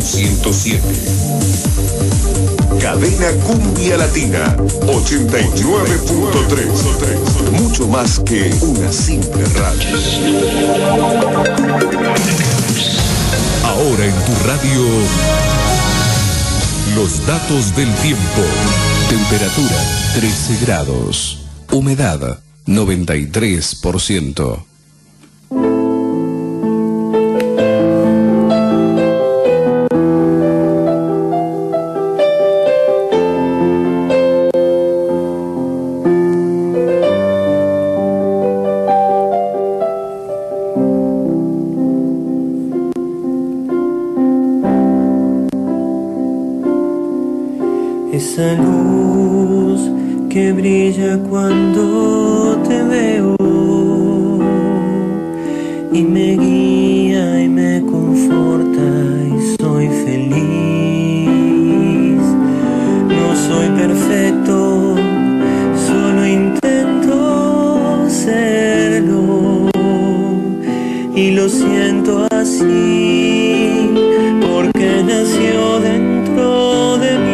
107. Cadena Cumbia Latina 89.3. Mucho más que una simple radio. Ahora en tu radio, los datos del tiempo. Temperatura 13 grados. Humedad 93%. Esa luz que brilla cuando te veo y me guía y me conforta y soy feliz. No soy perfecto, solo intento serlo y lo siento así porque nació dentro de mí.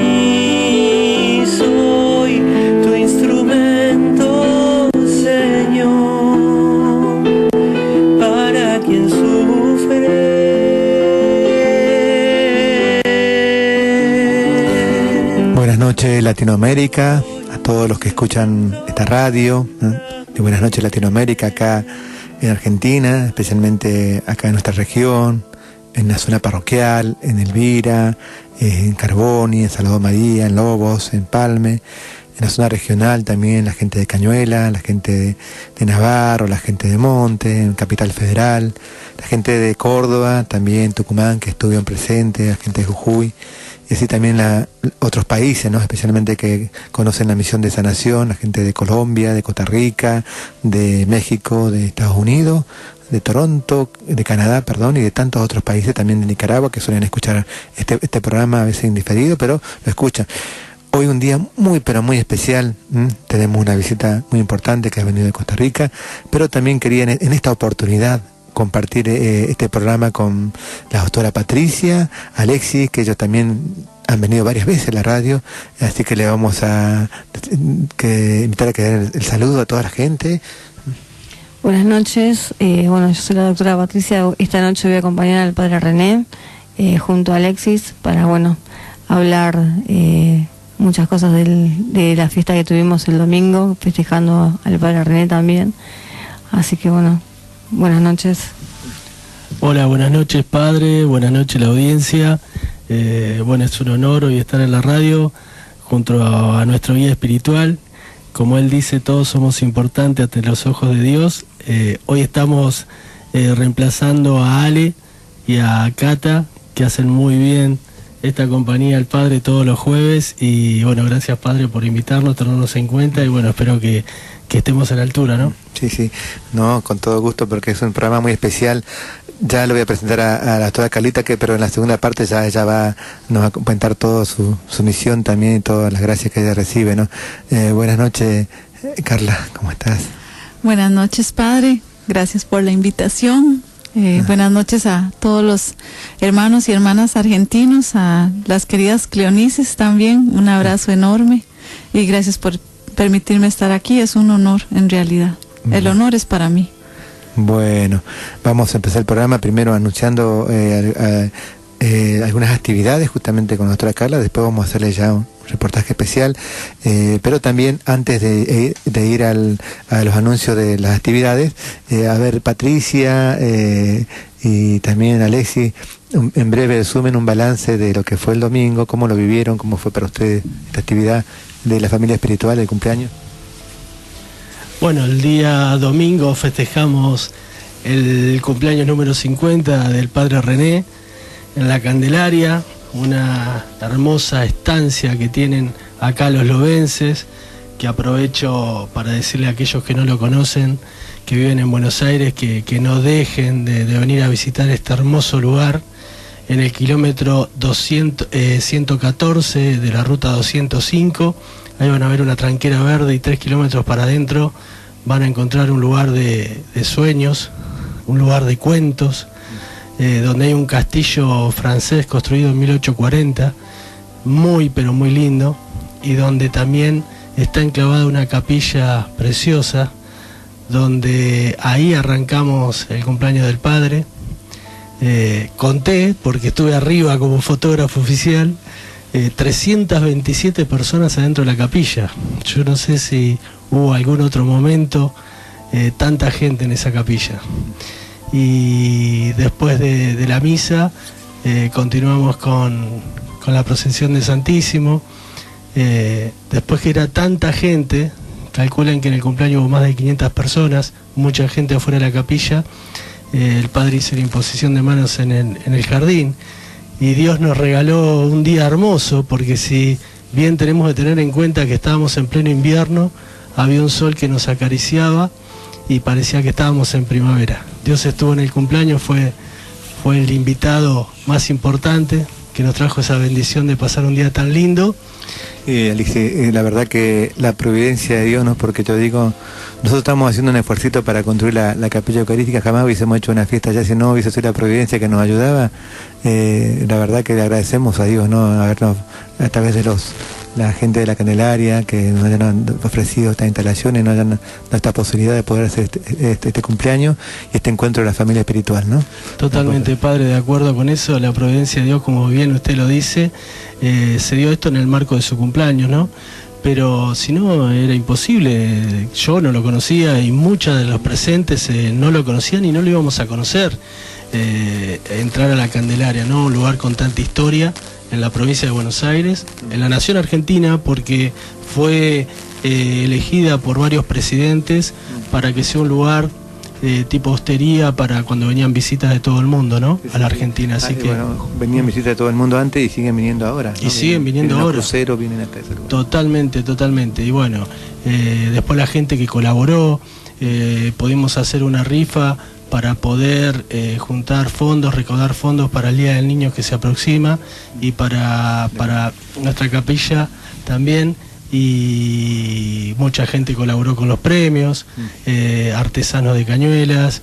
Buenas noches Latinoamérica, a todos los que escuchan esta radio, y buenas noches Latinoamérica acá en Argentina, especialmente acá en nuestra región, en la zona parroquial, en Elvira, en Carboni, en Salvador María, en Lobos, en Palme, en la zona regional también la gente de Cañuela, la gente de Navarro, la gente de Monte, en Capital Federal, la gente de Córdoba, también Tucumán que estuvieron presentes, la gente de Jujuy, y así también otros países, ¿no? Especialmente que conocen la misión de sanación, la gente de Colombia, de Costa Rica, de México, de Estados Unidos, de Toronto, de Canadá, perdón, y de tantos otros países, también de Nicaragua, que suelen escuchar este programa a veces indiferido, pero lo escuchan. Hoy un día muy, pero muy especial. Tenemos una visita muy importante que ha venido de Costa Rica, pero también quería en esta oportunidad compartir este programa con la doctora Patricia, Alexis, que ellos también han venido varias veces a la radio, así que le vamos a invitar a que den el saludo a toda la gente. Buenas noches, yo soy la doctora Patricia. Esta noche voy a acompañar al padre René junto a Alexis para, hablar muchas cosas de la fiesta que tuvimos el domingo, festejando al padre René también. Así que buenas noches. Hola, buenas noches padre, buenas noches la audiencia. Es un honor hoy estar en la radio junto a nuestro guía espiritual. Como él dice, todos somos importantes ante los ojos de Dios. Hoy estamos reemplazando a Ale y a Cata, que hacen muy bien esta compañía al Padre todos los jueves. Y gracias Padre por invitarnos, tenernos en cuenta y espero que estemos a la altura, ¿no? Sí, no, con todo gusto, porque es un programa muy especial. Ya lo voy a presentar a la doctora Carlita, pero en la segunda parte ya ella nos va a comentar toda su misión también y todas las gracias que ella recibe, ¿no? Buenas noches, Carla, ¿cómo estás? Buenas noches, Padre, gracias por la invitación. Buenas noches a todos los hermanos y hermanas argentinos, a las queridas cleonices también, un abrazo enorme y gracias por permitirme estar aquí. Es un honor en realidad, el honor es para mí. Bueno, vamos a empezar el programa primero anunciando algunas actividades justamente con la doctora Carla, después vamos a hacerle ya un reportaje especial, pero también antes de ir a los anuncios de las actividades, Patricia y también Alexis, en breve resumen un balance de lo que fue el domingo, cómo lo vivieron, cómo fue para ustedes esta actividad de la familia espiritual, el cumpleaños. El día domingo festejamos el cumpleaños número 50 del Padre René en la Candelaria, una hermosa estancia que tienen acá los lobenses, que aprovecho para decirle a aquellos que no lo conocen, que viven en Buenos Aires, que no dejen de venir a visitar este hermoso lugar en el kilómetro 114 de la ruta 205. Ahí van a ver una tranquera verde y 3 kilómetros para adentro van a encontrar un lugar de sueños, un lugar de cuentos, donde hay un castillo francés construido en 1840, muy pero muy lindo, y donde también está enclavada una capilla preciosa, donde ahí arrancamos el cumpleaños del padre. Conté, porque estuve arriba como fotógrafo oficial, 327 personas adentro de la capilla. Yo no sé si hubo algún otro momento tanta gente en esa capilla. Y después de la misa continuamos con la procesión de Santísimo. Después que era tanta gente, calculan que en el cumpleaños hubo más de 500 personas, mucha gente afuera de la capilla. El padre hizo la imposición de manos en el jardín, y Dios nos regaló un día hermoso, porque si bien tenemos que tener en cuenta que estábamos en pleno invierno, había un sol que nos acariciaba y parecía que estábamos en primavera. Dios estuvo en el cumpleaños, fue el invitado más importante que nos trajo esa bendición de pasar un día tan lindo. Alice, la verdad que la providencia de Dios, ¿no? Porque yo digo, nosotros estamos haciendo un esfuercito para construir la capilla eucarística, jamás hubiésemos hecho una fiesta ya si no hubiese sido la providencia que nos ayudaba. La verdad que le agradecemos a Dios, ¿no? Habernos, a través de la gente de la Candelaria, que nos hayan ofrecido estas instalaciones, nos hayan dado esta posibilidad de poder hacer este cumpleaños y este encuentro de la familia espiritual, ¿no? Totalmente, padre, de acuerdo con eso. La providencia de Dios, como bien usted lo dice, se dio esto en el marco de su cumpleaños, ¿no? Pero si no, era imposible. Yo no lo conocía y muchos de los presentes no lo conocían y no lo íbamos a conocer. Entrar a la Candelaria, ¿no? Un lugar con tanta historia en la provincia de Buenos Aires, en la nación argentina, porque fue elegida por varios presidentes para que sea un lugar tipo hostería para cuando venían visitas de todo el mundo, ¿no? A la Argentina, así que... Bueno, venían visitas de todo el mundo antes y siguen viniendo ahora, ¿no? Y siguen viniendo vienen ahora. Crucero, vienen acá. Totalmente. Y bueno, después la gente que colaboró, pudimos hacer una rifa para poder juntar fondos, recaudar fondos para el Día del Niño que se aproxima, y para nuestra capilla también, y mucha gente colaboró con los premios, artesanos de cañuelas.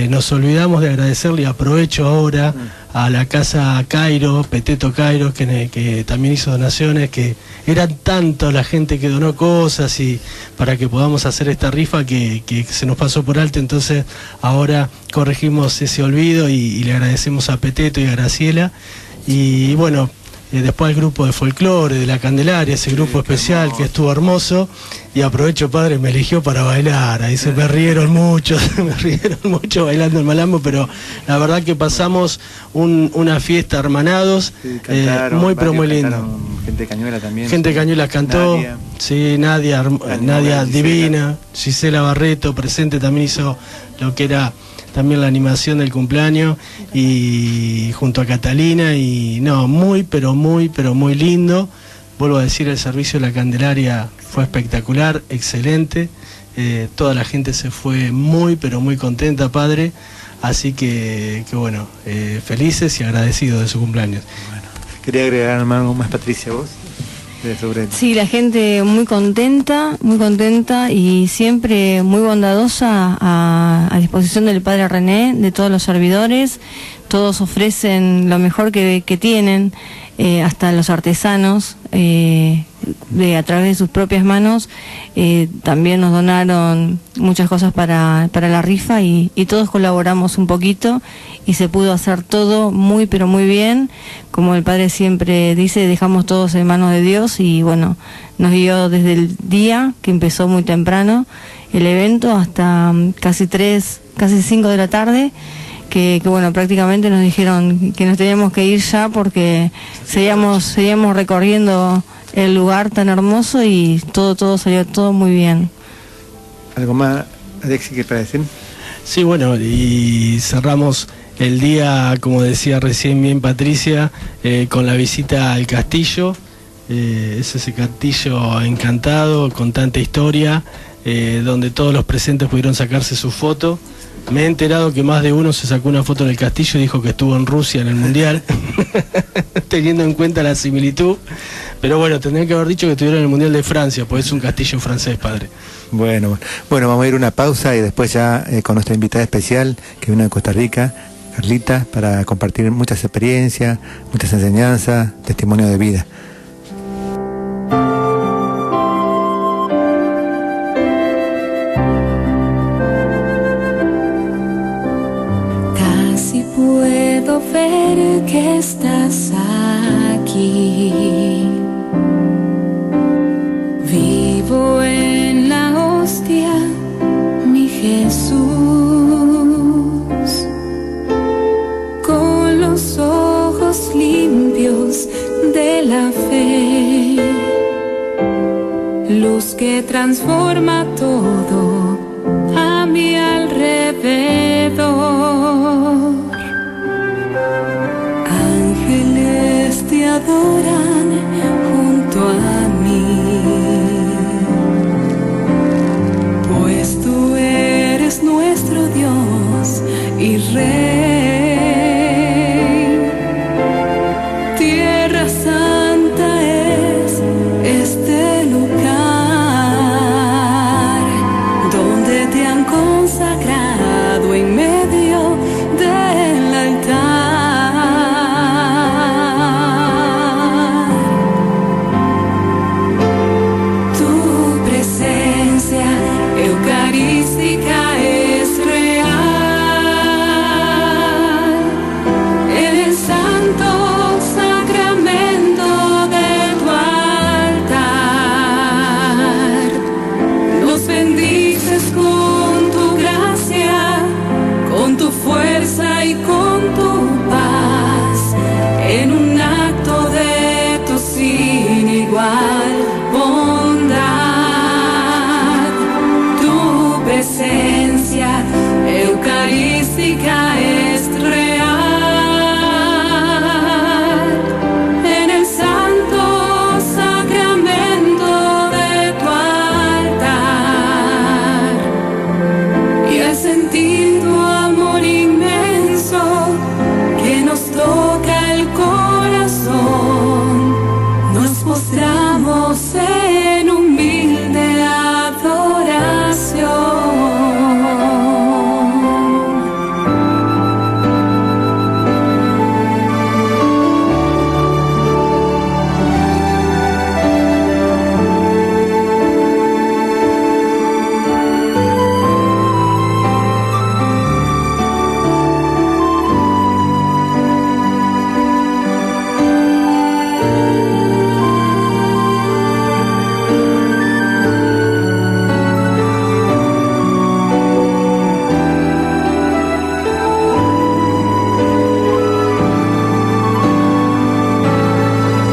Nos olvidamos de agradecerle, y aprovecho ahora, a la Casa Cairo, Peteto Cairo, que también hizo donaciones, que eran tanto la gente que donó cosas, y para que podamos hacer esta rifa que se nos pasó por alto. Entonces ahora corregimos ese olvido y le agradecemos a Peteto y a Graciela. Y bueno, después el grupo de folclore de la Candelaria, ese grupo especial que estuvo hermoso, y aprovecho, padre, me eligió para bailar, ahí me rieron mucho bailando el malambo, pero la verdad que pasamos una fiesta hermanados, Cantaron, muy pero muy lindo. Gente de Cañuelas también. Gente de Cañuelas cantó, Nadia. Sí, Nadia divina, Gisela Barreto presente, también hizo lo que era también la animación del cumpleaños, y junto a Catalina, y no, muy pero muy lindo. Vuelvo a decir, el servicio de la Candelaria fue espectacular, excelente. Toda la gente se fue muy pero muy contenta, padre. Así que bueno, felices y agradecidos de su cumpleaños. Bueno, quería agregar algo más, Patricia, vos. Sí, la gente muy contenta y siempre muy bondadosa a disposición del padre René, de todos los servidores. Todos ofrecen lo mejor que tienen, hasta los artesanos, a través de sus propias manos, también nos donaron muchas cosas para la rifa, y todos colaboramos un poquito, y se pudo hacer todo muy pero muy bien. Como el padre siempre dice, dejamos todos en manos de Dios, y bueno, nos guió desde el día que empezó muy temprano el evento hasta casi 5 de la tarde, que bueno, prácticamente nos dijeron que nos teníamos que ir ya, porque seguíamos recorriendo el lugar tan hermoso, y todo salió todo muy bien. ¿Algo más, Alexi, que para decir? Sí, bueno, y cerramos el día, como decía recién bien Patricia, con la visita al castillo. Es ese castillo encantado, con tanta historia, donde todos los presentes pudieron sacarse su foto. Me he enterado que más de uno se sacó una foto en el castillo y dijo que estuvo en Rusia en el Mundial, teniendo en cuenta la similitud. Pero bueno, tendrían que haber dicho que estuvieron en el Mundial de Francia, pues es un castillo francés, padre. Bueno, vamos a ir a una pausa, y después ya con nuestra invitada especial, que vino de Costa Rica, Carlita, para compartir muchas experiencias, muchas enseñanzas, testimonio de vida. Casi puedo ver que estás aquí. Vivo en la hostia, mi Jesús, con los ojos limpios de la fe, luz que transforma todo a mi alrededor. Ángeles te adoran junto a mí, pues tú eres nuestro Dios y Rey. Tierra Santa es este lugar donde te han consagrado en medio del altar. Tu presencia eucarística es real. En el santo sacramento de tu altar nos bendices con tu gracia, con tu fuerza y con tu paz, en un acto de tu sin igual bondad. Tu presencia eucarística es real. En el santo sacramento de tu altar, y al sentir tu amor inmenso que nos toca el corazón, nos postramos en humilde adoración.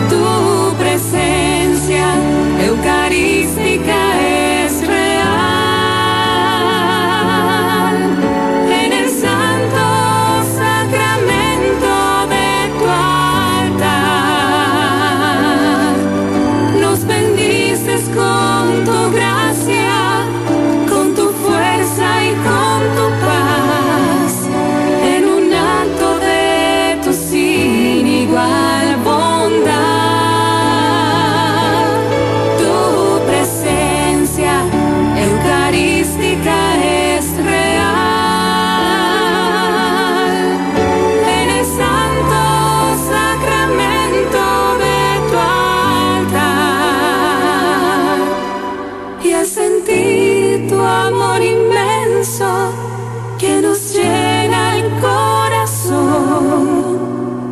Tu presencia eucarística es real. En el santo sacramento de tu altar nos bendices con tu gracia, con tu fuerza y con tu paz, en un acto de tu sin igual bondad. Tu presencia eucarística es real. En el santo sacramento de tu altar, y al sentir tu amor inmenso que nos llena el corazón,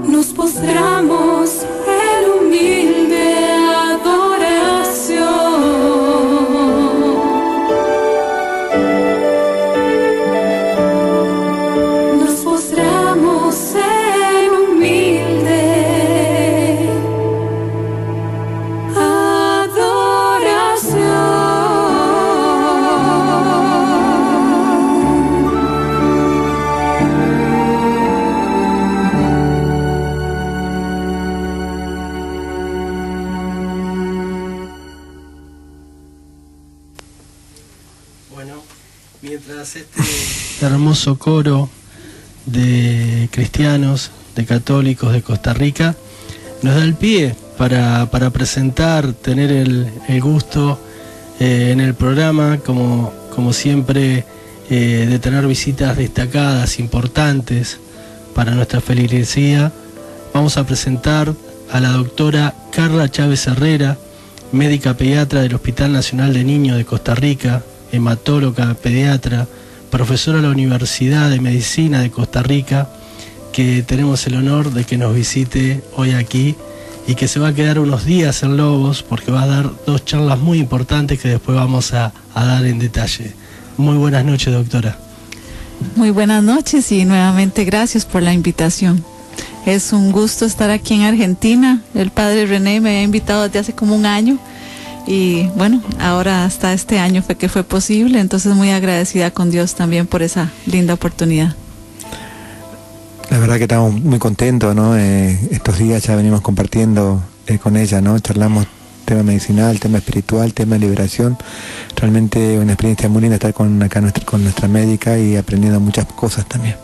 nos postramos en humilde adoración. Nos postramos en humilde Bueno, mientras este hermoso coro de cristianos, de católicos de Costa Rica nos da el pie para presentar, tener el gusto en el programa, como siempre, de tener visitas destacadas, importantes, para nuestra feligresía, vamos a presentar a la doctora Carla Chávez Herrera, médica pediatra del Hospital Nacional de Niños de Costa Rica, hematóloga pediatra, profesora de la Universidad de Medicina de Costa Rica, que tenemos el honor de que nos visite hoy aquí y que se va a quedar unos días en Lobos porque va a dar 2 charlas muy importantes que después vamos a dar en detalle. Muy buenas noches, doctora. Muy buenas noches y nuevamente gracias por la invitación. Es un gusto estar aquí en Argentina. El padre René me ha invitado desde hace como un año y bueno, ahora hasta este año fue que fue posible, entonces muy agradecida con Dios también por esa linda oportunidad. La verdad que estamos muy contentos, ¿no? Estos días ya venimos compartiendo con ella, ¿no? Charlamos tema medicinal, tema espiritual, tema de liberación. Realmente una experiencia muy linda estar con nuestra médica y aprendiendo muchas cosas también.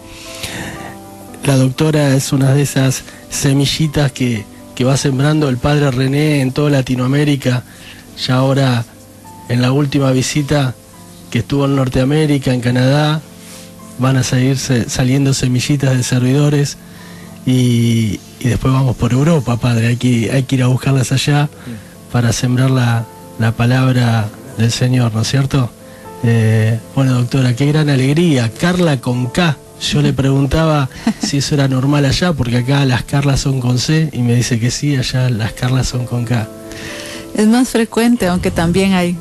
La doctora es una de esas semillitas que va sembrando el padre René en toda Latinoamérica. Ya ahora, en la última visita que estuvo en Norteamérica, en Canadá, van a seguir saliendo semillitas de servidores y después vamos por Europa, padre. Hay que ir a buscarlas allá para sembrar la palabra del Señor, ¿no es cierto? Bueno, doctora, qué gran alegría. Carla con K. Yo le preguntaba si eso era normal allá, porque acá las Carlas son con C, y me dice que sí, allá las Carlas son con K. Es más frecuente, aunque también hay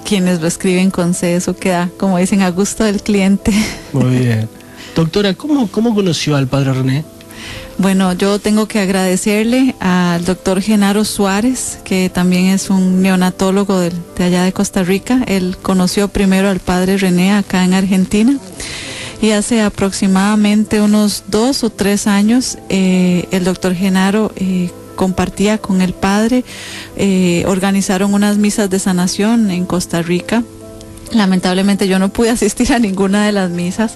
quienes lo escriben con C, eso queda, como dicen, a gusto del cliente. Muy bien. Doctora, ¿cómo conoció al padre René? Bueno, yo tengo que agradecerle al doctor Genaro Suárez, que también es un neonatólogo de allá de Costa Rica. Él conoció primero al padre René acá en Argentina. Y hace aproximadamente unos 2 o 3 años, el doctor Genaro compartía con el padre, organizaron unas misas de sanación en Costa Rica. Lamentablemente yo no pude asistir a ninguna de las misas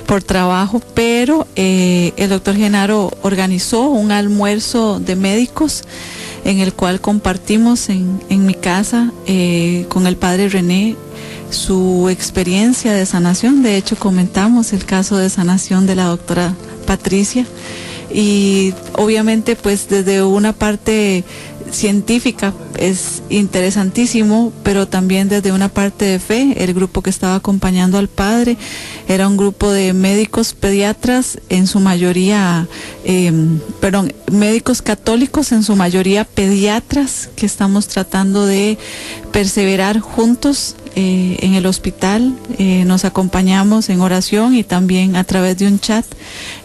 por trabajo, pero el doctor Genaro organizó un almuerzo de médicos en el cual compartimos en mi casa con el padre René su experiencia de sanación. De hecho, comentamos el caso de sanación de la doctora Patricia y obviamente pues desde una parte científica es interesantísimo, pero también desde una parte de fe. El grupo que estaba acompañando al padre era un grupo de médicos pediatras, en su mayoría, médicos católicos, en su mayoría pediatras, que estamos tratando de perseverar juntos en el hospital. Nos acompañamos en oración y también a través de un chat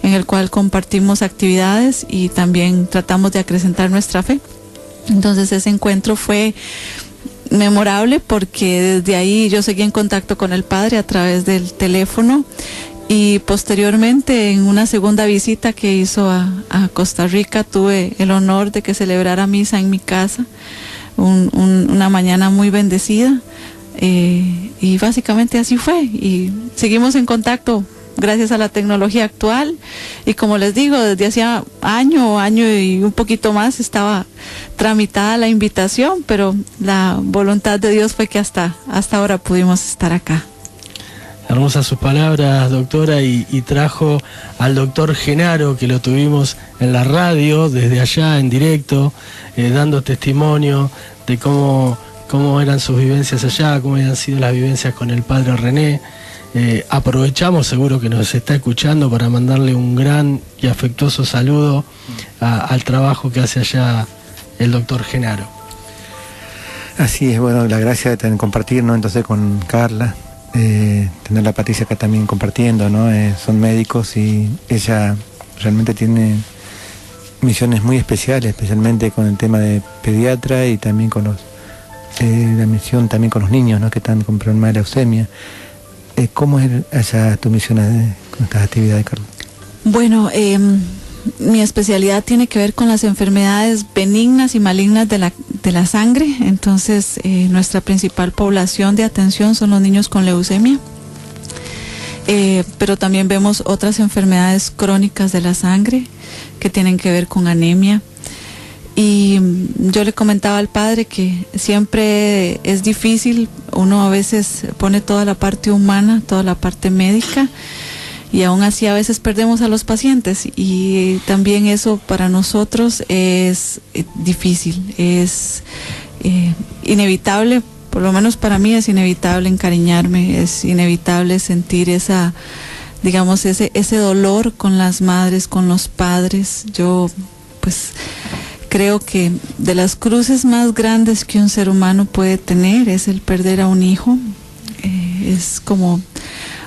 en el cual compartimos actividades y también tratamos de acrecentar nuestra fe. Entonces ese encuentro fue memorable porque desde ahí yo seguí en contacto con el padre a través del teléfono y posteriormente en una segunda visita que hizo a Costa Rica tuve el honor de que celebrara misa en mi casa, una mañana muy bendecida y básicamente así fue y seguimos en contacto gracias a la tecnología actual y como les digo, desde hacía año y un poquito más estaba tramitada la invitación, pero la voluntad de Dios fue que hasta ahora pudimos estar acá. Hermosas sus palabras, doctora, y trajo al doctor Genaro, que lo tuvimos en la radio, desde allá en directo, dando testimonio de cómo eran sus vivencias allá, cómo habían sido las vivencias con el padre René. Aprovechamos, seguro que nos está escuchando, para mandarle un gran y afectuoso saludo al trabajo que hace allá el doctor Genaro. Así es, bueno, la gracia de compartir, ¿no? Entonces con Carla, tener la Patricia acá también compartiendo, ¿no? Son médicos y ella realmente tiene misiones muy especiales, especialmente con el tema de pediatra y también con la misión también con los niños, ¿no? Que están con problemas de leucemia. ¿Cómo es allá tu misión con estas actividades, Carlos? Bueno, mi especialidad tiene que ver con las enfermedades benignas y malignas de la sangre. Entonces, nuestra principal población de atención son los niños con leucemia. Pero también vemos otras enfermedades crónicas de la sangre que tienen que ver con anemia. Y yo le comentaba al padre que siempre es difícil, uno a veces pone toda la parte humana, toda la parte médica, y aún así a veces perdemos a los pacientes, y también eso para nosotros es difícil, es inevitable, por lo menos para mí es inevitable encariñarme, es inevitable sentir esa, digamos, ese dolor con las madres, con los padres. Yo pues creo que de las cruces más grandes que un ser humano puede tener es el perder a un hijo. Es como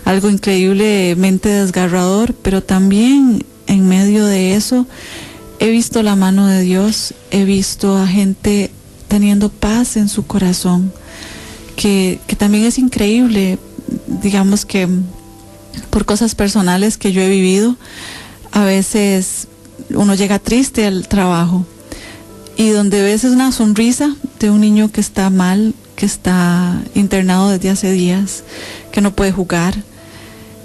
algo increíblemente desgarrador, pero también en medio de eso he visto la mano de Dios, he visto a gente teniendo paz en su corazón, que también es increíble. Digamos que por cosas personales que yo he vivido, a veces uno llega triste al trabajo y donde ves una sonrisa de un niño que está mal, que está internado desde hace días, que no puede jugar,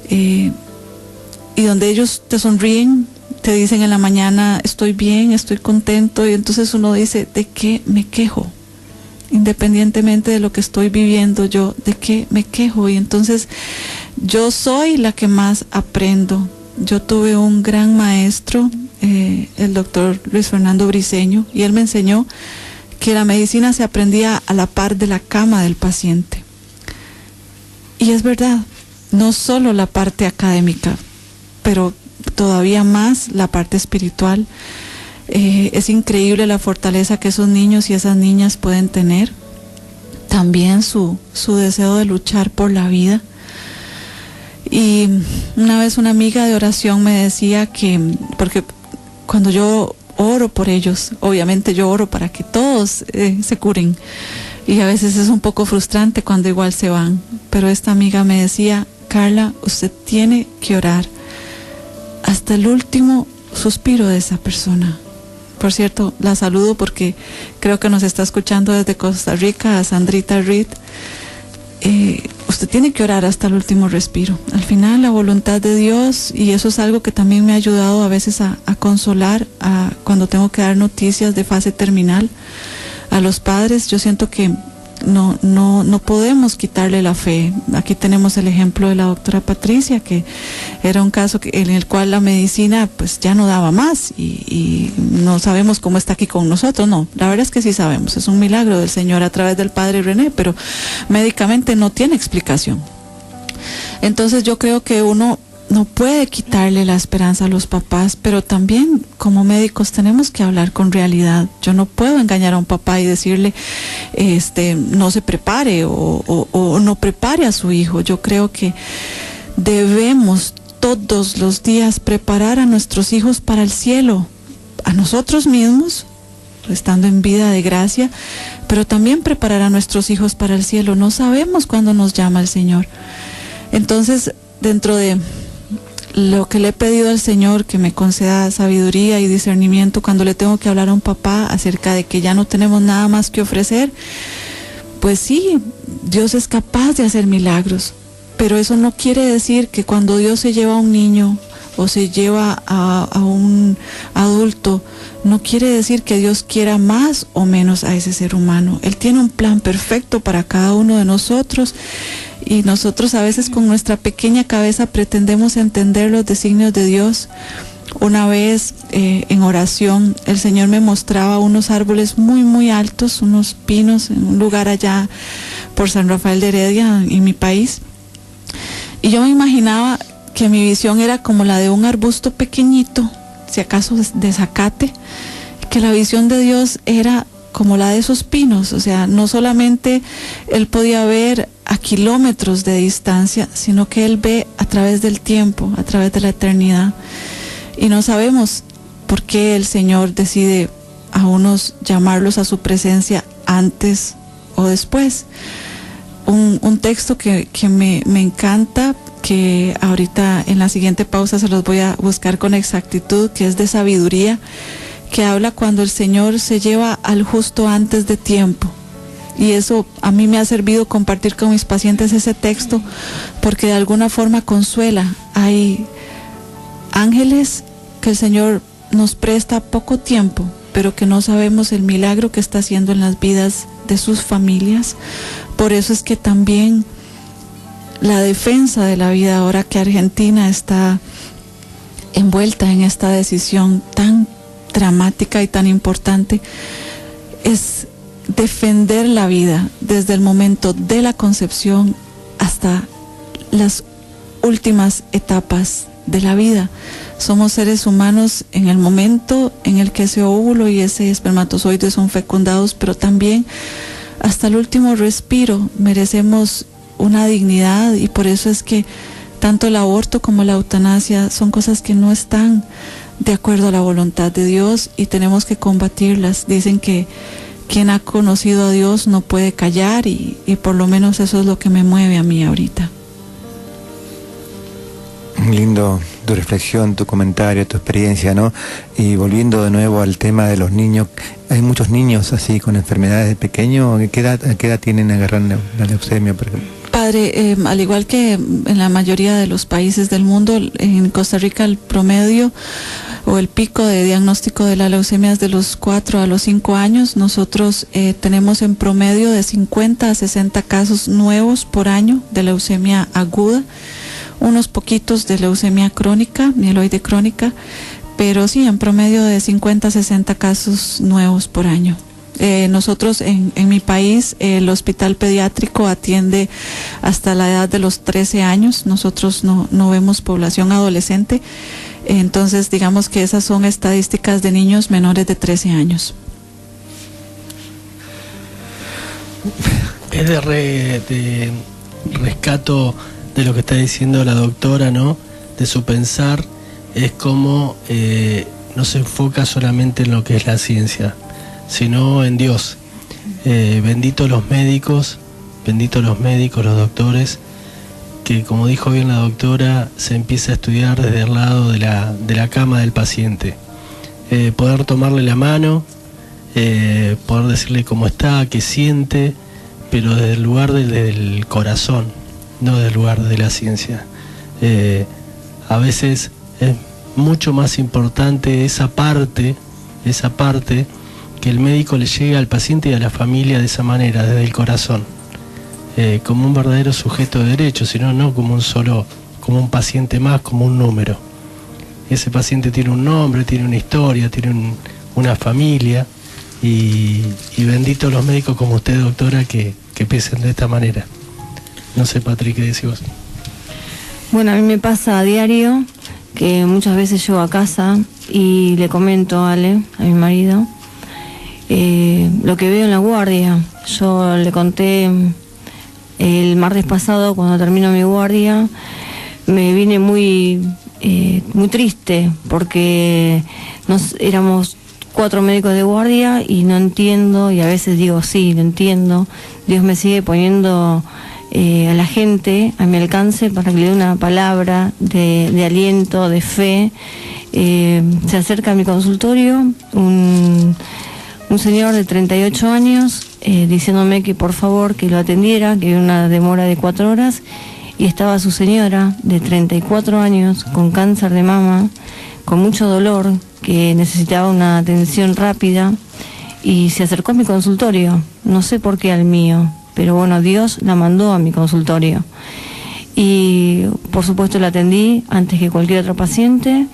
y donde ellos te sonríen, te dicen en la mañana estoy bien, estoy contento, y entonces uno dice, ¿de qué me quejo? Independientemente de lo que estoy viviendo yo, ¿de qué me quejo? Y entonces yo soy la que más aprendo. Yo tuve un gran maestro, el doctor Luis Fernando Briceño, y él me enseñó que la medicina se aprendía a la par de la cama del paciente. Y es verdad, no solo la parte académica, pero todavía más la parte espiritual. Es increíble la fortaleza que esos niños y esas niñas pueden tener. También su deseo de luchar por la vida. Y una vez una amiga de oración me decía que, porque cuando yo oro por ellos, obviamente yo oro para que todos se curen, y a veces es un poco frustrante cuando igual se van, pero esta amiga me decía, Carla, usted tiene que orar hasta el último suspiro de esa persona. Por cierto, la saludo porque creo que nos está escuchando desde Costa Rica, a Sandrita Reed. Usted tiene que orar hasta el último respiro. Al final, la voluntad de Dios, y eso es algo que también me ha ayudado a veces a consolar cuando tengo que dar noticias de fase terminal a los padres. Yo siento que no podemos quitarle la fe. Aquí tenemos el ejemplo de la doctora Patricia, que era un caso en el cual la medicina pues ya no daba más, y no sabemos cómo está aquí con nosotros. No, la verdad es que sí sabemos, es un milagro del Señor a través del Padre René, pero médicamente no tiene explicación. Entonces yo creo que uno no puede quitarle la esperanza a los papás, pero también como médicos tenemos que hablar con realidad. Yo no puedo engañar a un papá y decirle no se prepare o no prepare a su hijo. Yo creo que debemos todos los días preparar a nuestros hijos para el cielo, a nosotros mismos, estando en vida de gracia, pero también preparar a nuestros hijos para el cielo. No sabemos cuándo nos llama el Señor. Entonces, dentro de lo que le he pedido al Señor, que me conceda sabiduría y discernimiento cuando le tengo que hablar a un papá acerca de que ya no tenemos nada más que ofrecer, pues sí, Dios es capaz de hacer milagros, pero eso no quiere decir que cuando Dios se lleva a un niño o se lleva a un adulto, no quiere decir que Dios quiera más o menos a ese ser humano. Él tiene un plan perfecto para cada uno de nosotros, y nosotros a veces con nuestra pequeña cabeza pretendemos entender los designios de Dios. Una vez en oración el Señor me mostraba unos árboles muy muy altos, unos pinos en un lugar allá por San Rafael de Heredia, en mi país, y yo me imaginaba que mi visión era como la de un arbusto pequeñito, si acaso de zacate, que la visión de Dios era como la de esos pinos. O sea, no solamente Él podía ver a kilómetros de distancia, sino que Él ve a través del tiempo, a través de la eternidad. Y no sabemos por qué el Señor decide a unos llamarlos a su presencia antes o después. Un texto que me encanta, que ahorita en la siguiente pausa se los voy a buscar con exactitud, que es de sabiduría, que habla cuando el Señor se lleva al justo antes de tiempo. Y eso a mí me ha servido compartir con mis pacientes ese texto, porque de alguna forma consuela. Hay ángeles que el Señor nos presta poco tiempo, pero que no sabemos el milagro que está haciendo en las vidas de sus familias. Por eso es que también la defensa de la vida ahora que Argentina está envuelta en esta decisión tan dramática y tan importante, es defender la vida desde el momento de la concepción hasta las últimas etapas de la vida. Somos seres humanos en el momento en el que ese óvulo y ese espermatozoide son fecundados, pero también hasta el último respiro merecemos una dignidad, y por eso es que tanto el aborto como la eutanasia son cosas que no están de acuerdo a la voluntad de Dios y tenemos que combatirlas. Dicen que quien ha conocido a Dios no puede callar, y por lo menos eso es lo que me mueve a mí ahorita. Lindo tu reflexión, tu comentario, tu experiencia, ¿no? Y volviendo de nuevo al tema de los niños, hay muchos niños así con enfermedades de pequeño. ¿A qué edad tienen agarrar la leucemia, por ejemplo? Padre, al igual que en la mayoría de los países del mundo, en Costa Rica el promedio o el pico de diagnóstico de la leucemia es de los 4 a los 5 años. Nosotros tenemos en promedio de 50 a 60 casos nuevos por año de leucemia aguda, unos poquitos de leucemia crónica, mieloide crónica, pero sí, en promedio de 50 a 60 casos nuevos por año. Nosotros en mi país, el hospital pediátrico atiende hasta la edad de los 13 años, nosotros no vemos población adolescente, entonces digamos que esas son estadísticas de niños menores de 13 años. Es de rescato de lo que está diciendo la doctora, ¿no? De su pensar, es como no se enfoca solamente en lo que es la ciencia, sino en Dios. Benditos los médicos, los doctores, que como dijo bien la doctora, se empieza a estudiar desde el lado de la cama del paciente. Poder tomarle la mano, poder decirle cómo está, qué siente, pero desde el lugar del corazón, no del lugar de la ciencia. A veces es mucho más importante esa parte, que el médico le llegue al paciente y a la familia de esa manera, desde el corazón, como un verdadero sujeto de derecho, sino no como como un paciente más, como un número. Ese paciente tiene un nombre, tiene una historia, tiene una familia, y benditos los médicos como usted, doctora, que piensen de esta manera. No sé, Patrick, ¿qué decís vos? Bueno, a mí me pasa a diario que muchas veces llego a casa y le comento a Ale, a mi marido, lo que veo en la guardia. Yo le conté el martes pasado, cuando termino mi guardia, me vine muy triste, porque éramos 4 médicos de guardia y no entiendo, y a veces digo, sí, lo entiendo. Dios me sigue poniendo a la gente a mi alcance para que le dé una palabra de aliento, de fe. Se acerca a mi consultorio un señor de 38 años diciéndome que por favor que lo atendiera, que había una demora de 4 horas, y estaba su señora de 34 años con cáncer de mama, con mucho dolor, que necesitaba una atención rápida, y se acercó a mi consultorio, no sé por qué al mío, pero bueno, Dios la mandó a mi consultorio. Y por supuesto la atendí antes que cualquier otro paciente.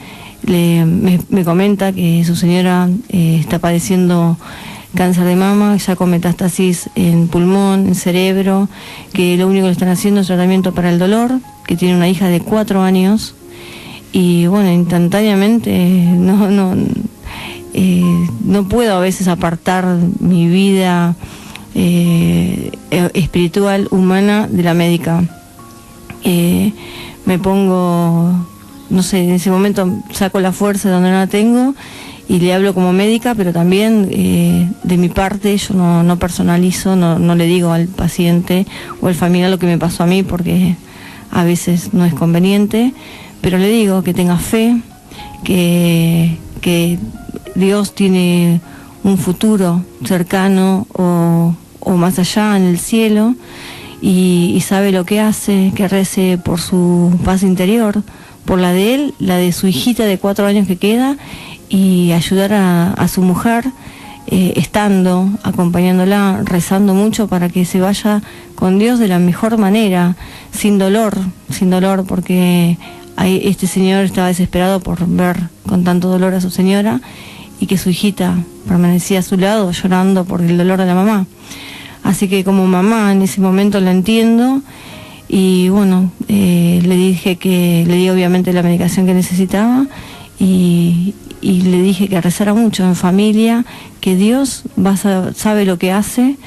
Me comenta que su señora está padeciendo cáncer de mama, ya con metástasis en pulmón, en cerebro, que lo único que le están haciendo es tratamiento para el dolor, que tiene una hija de 4 años, y bueno, instantáneamente no puedo a veces apartar mi vida espiritual, humana, de la médica. Me pongo, no sé, en ese momento saco la fuerza de donde no la tengo y le hablo como médica, pero también de mi parte yo no personalizo, no le digo al paciente o al familiar lo que me pasó a mí, porque a veces no es conveniente, pero le digo que tenga fe, que Dios tiene un futuro cercano o más allá en el cielo, y sabe lo que hace, que rece por su paz interior, por la de él, la de su hijita de 4 años que queda, y ayudar a su mujer estando, acompañándola, rezando mucho para que se vaya con Dios de la mejor manera, sin dolor, porque este señor estaba desesperado por ver con tanto dolor a su señora y que su hijita permanecía a su lado llorando por el dolor de la mamá. Así que como mamá en ese momento la entiendo y bueno, le di obviamente la medicación que necesitaba y le dije que rezara mucho en familia, que Dios sabe lo que hace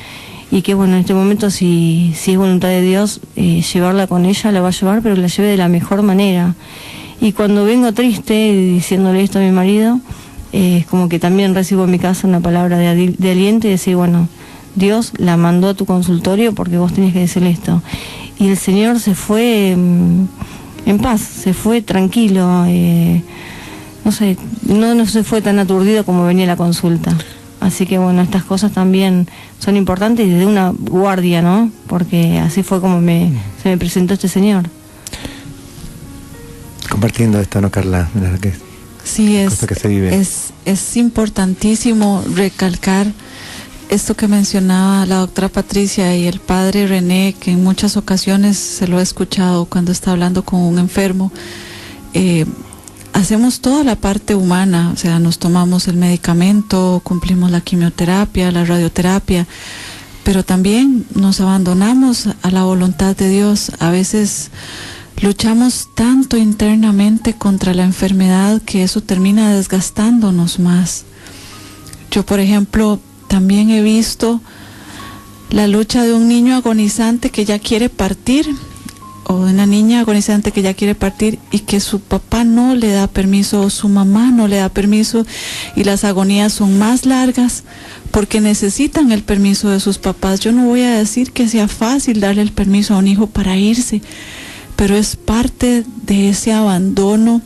y que bueno, en este momento si es voluntad de Dios llevarla con ella, la va a llevar, pero que la lleve de la mejor manera. Y cuando vengo triste diciéndole esto a mi marido, es como que también recibo en mi casa una palabra de aliento y decir, bueno, Dios la mandó a tu consultorio porque vos tenés que decirle esto. Y el Señor se fue en paz, se fue tranquilo, no sé, no se fue tan aturdido como venía la consulta. Así que bueno, estas cosas también son importantes y desde una guardia, ¿no? Porque así fue como se me presentó este señor. Compartiendo esto, ¿no, Carla? Sí, que se vive. Es importantísimo recalcar esto que mencionaba la doctora Patricia y el padre René, que en muchas ocasiones se lo he escuchado cuando está hablando con un enfermo. Hacemos toda la parte humana, o sea, nos tomamos el medicamento, cumplimos la quimioterapia, la radioterapia, pero también nos abandonamos a la voluntad de Dios. A veces luchamos tanto internamente contra la enfermedad que eso termina desgastándonos más. Yo, por ejemplo, también he visto la lucha de un niño agonizante que ya quiere partir, o de una niña agonizante que ya quiere partir y que su papá no le da permiso o su mamá no le da permiso, y las agonías son más largas porque necesitan el permiso de sus papás. Yo no voy a decir que sea fácil darle el permiso a un hijo para irse, pero es parte de ese abandono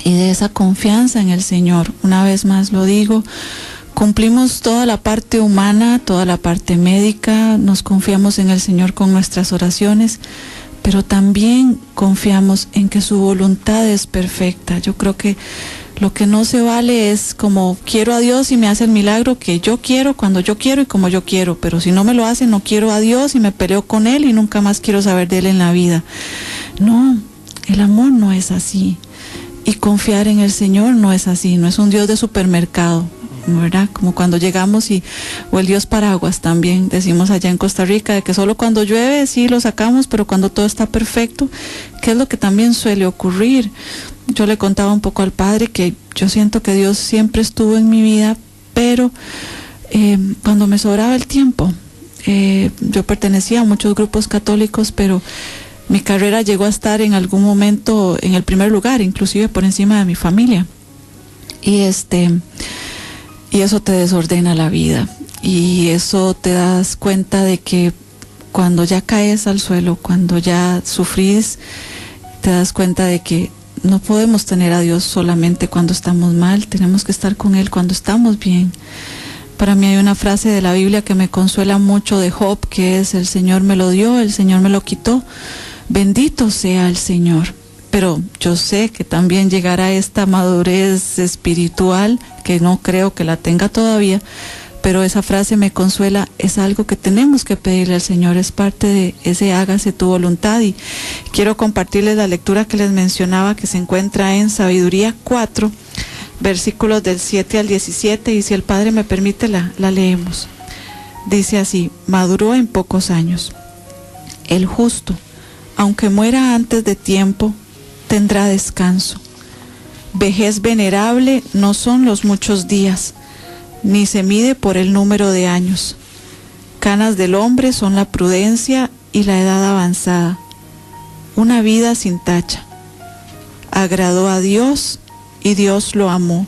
y de esa confianza en el Señor. Una vez más lo digo, cumplimos toda la parte humana, toda la parte médica, nos confiamos en el Señor con nuestras oraciones, pero también confiamos en que su voluntad es perfecta. Yo creo que lo que no se vale es como quiero a Dios y me hace el milagro que yo quiero, cuando yo quiero y como yo quiero, pero si no me lo hace, no quiero a Dios y me peleo con Él y nunca más quiero saber de Él en la vida. No, el amor no es así, y confiar en el Señor no es así, no es un Dios de supermercado, ¿verdad? Como cuando llegamos o el Dios paraguas también decimos allá en Costa Rica, de que solo cuando llueve sí lo sacamos, pero cuando todo está perfecto, que es lo que también suele ocurrir. Yo le contaba un poco al padre que yo siento que Dios siempre estuvo en mi vida, pero cuando me sobraba el tiempo, yo pertenecía a muchos grupos católicos, pero mi carrera llegó a estar en algún momento en el primer lugar, inclusive por encima de mi familia, y eso te desordena la vida, y eso te das cuenta de que cuando ya caes al suelo, cuando ya sufrís, te das cuenta de que no podemos tener a Dios solamente cuando estamos mal, tenemos que estar con Él cuando estamos bien. Para mí hay una frase de la Biblia que me consuela mucho de Job, que es: el Señor me lo dio, el Señor me lo quitó, bendito sea el Señor. Pero yo sé que también llegará esta madurez espiritual, que no creo que la tenga todavía, pero esa frase me consuela, es algo que tenemos que pedirle al Señor, es parte de ese hágase tu voluntad. Y quiero compartirles la lectura que les mencionaba, que se encuentra en Sabiduría 4, versículos del 7 al 17, y si el Padre me permite la leemos. Dice así: maduró en pocos años. El justo, aunque muera antes de tiempo, tendrá descanso. Vejez venerable no son los muchos días, ni se mide por el número de años. Canas del hombre son la prudencia y la edad avanzada. Una vida sin tacha. Agradó a Dios y Dios lo amó.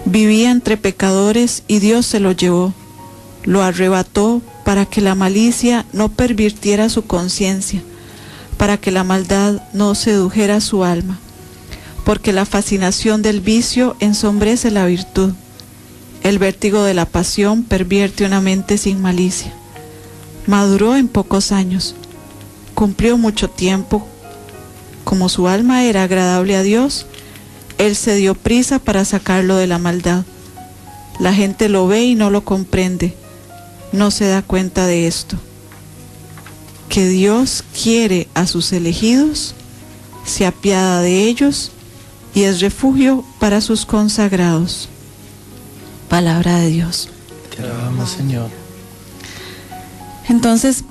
Vivía entre pecadores y Dios se lo llevó. Lo arrebató para que la malicia no pervirtiera su conciencia, para que la maldad no sedujera su alma, porque la fascinación del vicio ensombrece la virtud. El vértigo de la pasión pervierte una mente sin malicia. Maduró en pocos años, cumplió mucho tiempo. Como su alma era agradable a Dios, Él se dio prisa para sacarlo de la maldad. la gente lo ve y no lo comprende, no se da cuenta de esto, que Dios quiere a sus elegidos, se apiada de ellos y es refugio para sus consagrados. Palabra de Dios. Te alabamos, Señor. Entonces,